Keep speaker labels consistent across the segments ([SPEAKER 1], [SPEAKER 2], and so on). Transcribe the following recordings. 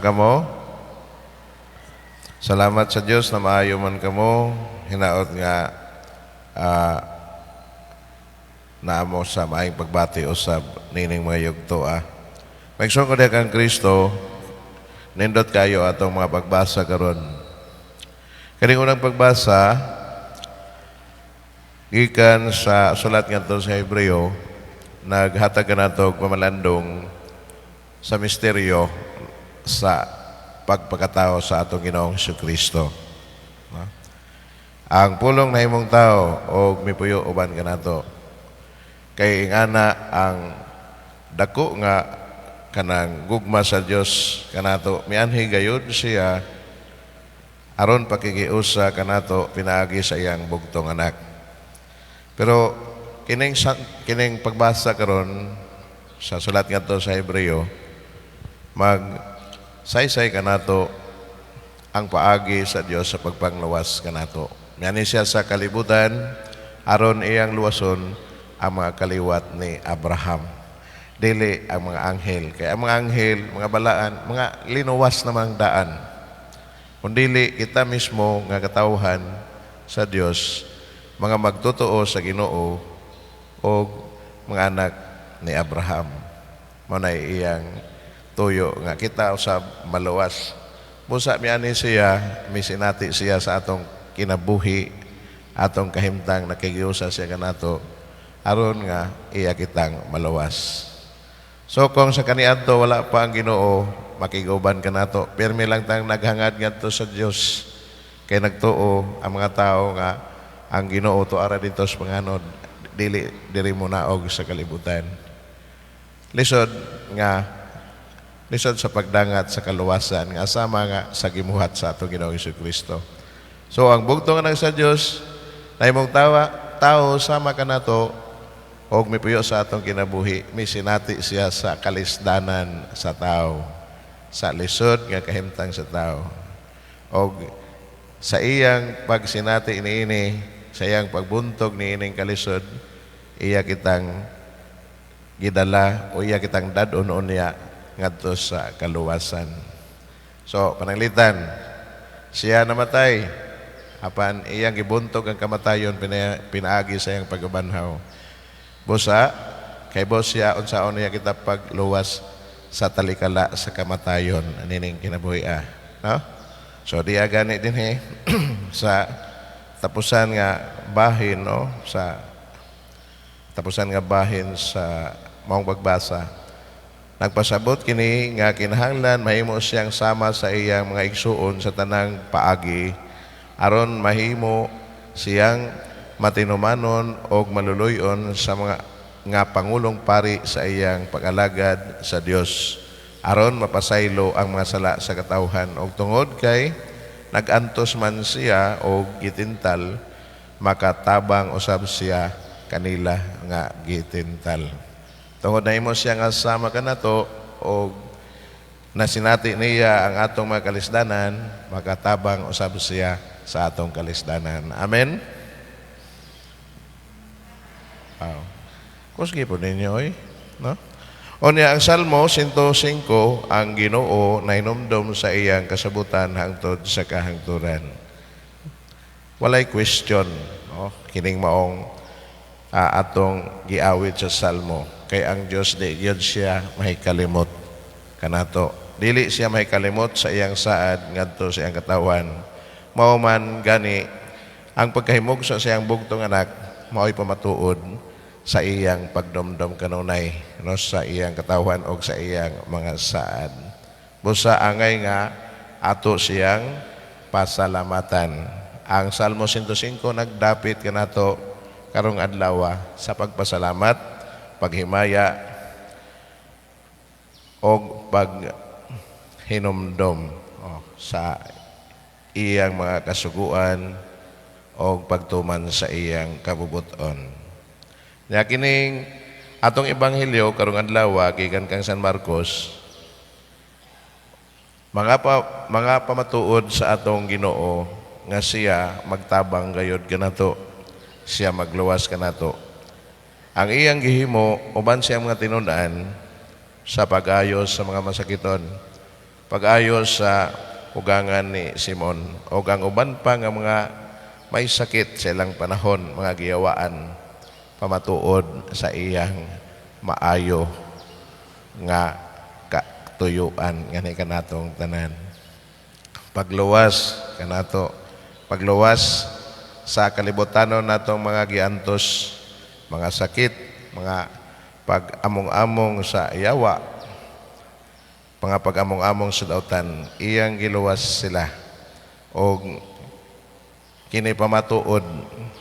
[SPEAKER 1] Kamo, salamat sa Dios na maayo man kamo, hinaot nga naamo sa maayong pagbati usab nining mga yugto. Maigsoon ko kang Kristo, nindot kayo atong mga pagbasa karon. Kaning unang pagbasa gikan sa sulat ngadto sa Hebreo, naghatag kanato og pamalandong sa misteryo sa pagpakatao sa atong Ginoong Jesucristo. Ang pulong na himong tao o mipuyo uban kanato kay ingana ang dako nga kanang gugma sa Dios kanato mianhi gayud siya aron pakigiusa kanato pinaagi sa iyang bugtong anak. Pero kining pagbasa karon sa sulat ngadto sa Hebreo, saysay kanato ang paagi sa Dios sa pagpangluwas kanato. Miani siya sa kalibutan aron iyang luwason ang mga kaliwat ni Abraham. Dili ang mga anghel. Kaya ang mga anghel, mga balaan, mga linuwas namang daan. Kung dili kita mismo nga katawhan sa Dios, mga magtotoo sa Ginoo o mga anak ni Abraham. Manay iyang tuyo nga kita usab maluwas. Busa miani siya, misinati siya sa atong kinabuhi, atong kahimtang nakigiusa siya kanato aron nga iya kitang maluwas. So kung sa kaniadto wala pa ang Ginoo, makiguban kanato. Pirmi lang tang naghangad ngadto sa Dios kay nagtuo ang mga tao nga ang Ginoo tuara dito sa panganod diri mo naog sa kalibutan. Lisod sa pagdangat sa kaluwasan nga sama nga sa gimuhat sa atong Ginoong Jesucristo. So ang bugtong nga sa Dios na imong tao sama kanato og mipuyo sa atong kinabuhi, misinati siya sa kalisdanan sa tao, sa lisod nga kahimtang sa tao. Og sa iyang pagsinati niini, sa iyang pagbuntog niining kalisod, iya kitang gidala o iya kitang dadon niya ngadto sa kaluwasan. So, pananglitan, siya namatay, apan iyang gibuntog ang kamatayon pinaagi sa iyang pagbanhaw. Busa, kay boss siya unsaon niya kita pagluwas sa talikala sa kamatayon nining kinabuhi no? So diya gani din sa tapusan nga bahin no, sa tapusan nga bahin sa maong pagbasa, nagpasabot kini nga kinahanglan mahimo siyang sama sa iyang mga igsuon sa tanang paagi aron mahimo siyang matinumanon o maluluyon sa mga nga pangulong pari sa iyang pag-alagad sa Dios aron mapasaylo ang mga sala sa katawhan og tungod kay nagantos man siya og gitintal makatabang usab siya kanila nga gitintal. Tungod na imo siya nga sama kanato og nasinati niya ang atong mga kalisdanan, makatabang usab siya sa atong kalisdanan. Amen. Kusgi po ninyo no? Unya ang Salmo 105, ang Ginoo nainumdum sa iyang kasabutan hangtod sa kahangturan. Walay question, no? Kining maong atong giawit sa Salmo. Kay ang Dios di gyud siya mahikalimot kanato. Dili siya mahikalimot sa iyang saad ngadto sa iyang katawan. Mao man gani ang pagkahimugso sa iyang bugtong anak mao'y pamatuod sa iyang pagdomdom kanunay no, sa iyang katawan o sa iyang mga saad. Busa angay nga ato siyang pasalamatan. Ang Salmo 105 nagdapit kanato karong adlaw sa pagpasalamat, paghimaya o paghinumdom sa iyang mga kasuguan o pagtuman sa iyang kabubuton. Nya kining atong ebanghelyo karong adlaw gikan kang San Marcos, mga pamatuod sa atong Ginoo nga siya magtabang gayud kanato, siya magluwas kanato. Ang iyang gihimo uban siya mga tinun-an sa pag-ayos sa mga masakiton pag-ayo sa ugangan ni Simon o ang uban pa nga mga may sakit sa ilang panahon, mga giyawaan pamatuod sa iyang maayo nga katuyuan ngani kanatong tanan. Pagluwas sa kalibutanon natong mga giantos, mga sakit, mga pag-among-among sa yawa, mga pag-among-among sa dautan, iyang giluwas sila o kini pamatuod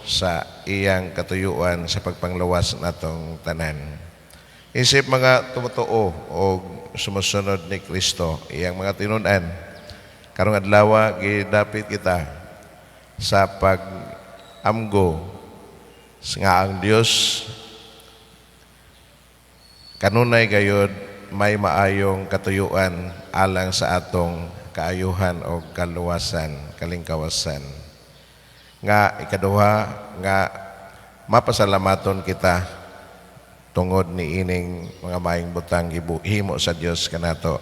[SPEAKER 1] sa iyang katuyuan sa pagpangluwas natong tanan. Isip mga tumutuo o sumusunod ni Kristo, iyang mga tinud-an, karong adlaw gidapit kita sa pag-amgo nga ang Dios kanunay gayud may maayong katuyuan alang sa atong kaayuhan o kaluwasan, kalingkawasan. Nga ikaduha nga mapasalamaton kita tungod ni ining mga maayong butang himo sa Dios kanato.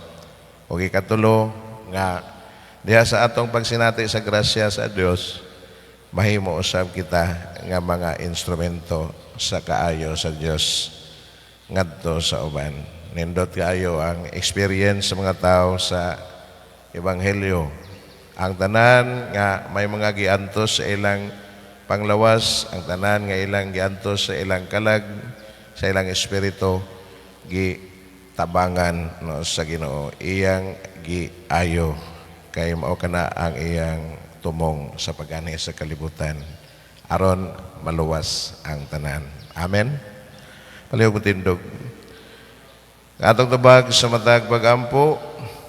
[SPEAKER 1] O ikatulo nga diha sa atong pagsinati sa grasya sa Dios, mahimo usab kita nga mga instrumento sa kaayo sa Dios ngadto sa uban. Nindot kaayo ang experience sa mga tao sa ebanghelyo. Ang tanan nga may mga giantos sa ilang panglawas, ang tanan nga ilang giantos sa ilang kalag, sa ilang espiritu, gitabangan no, sa Ginoo. Iyang giayo kay mao kana ang iyang tumong sa pagani sa kalibutan aron maluwas ang tanan. Amen. Palihog mo tindog. Atong tubag sa matag pagampo